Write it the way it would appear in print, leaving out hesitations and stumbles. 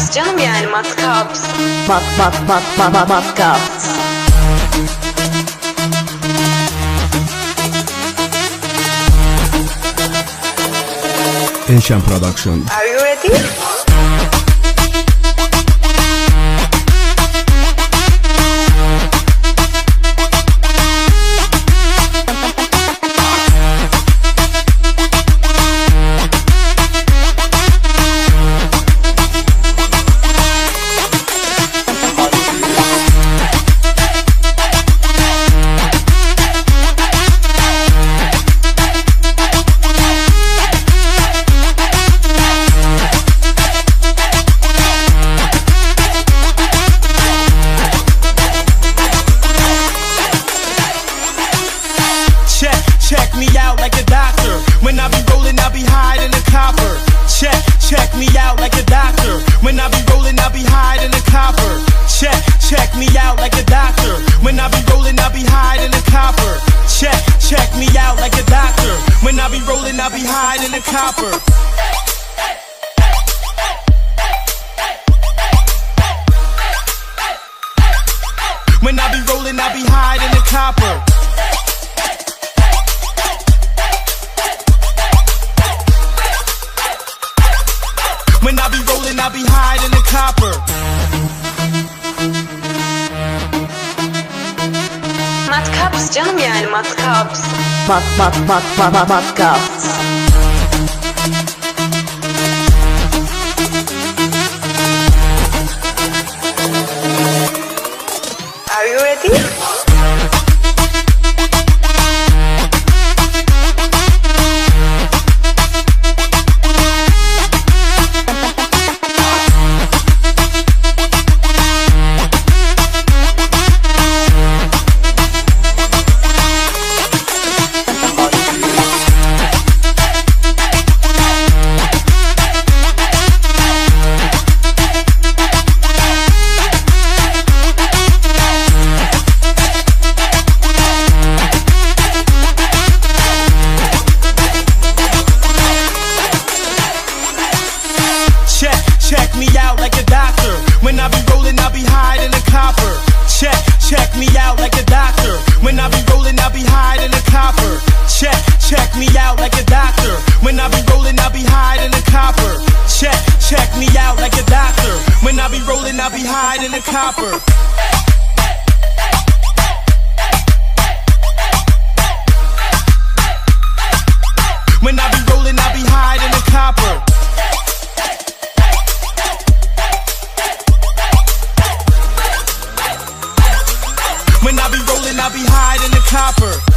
Matkaps canım, yani matkaps. Matkaps. Ancient Production. Are you ready? Check me out like a doctor. When I be rolling, I be hiding the copper. Check me out like a doctor. When I be rolling, I be hiding the copper. Check me out like a doctor. When I be rolling, I be hiding the copper. Check me out like a doctor. When I be rolling, I be hiding the copper. When I be rolling, I be hiding the copper. When I be rolling, I be hiding the copper. Matkaps canım, yani matkaps. Matkaps. Are you ready? Check me out like a doctor. When I be rolling, I be hiding the copper. Check me out like a doctor. When I be rolling, I be hiding the copper. Check me out like a doctor. When I be rolling, I be hiding the copper. Check me out like a doctor. When I be rolling, I be hiding the copper. When I be rolling, I be hiding the copper. When I be rolling, I be hiding the copper.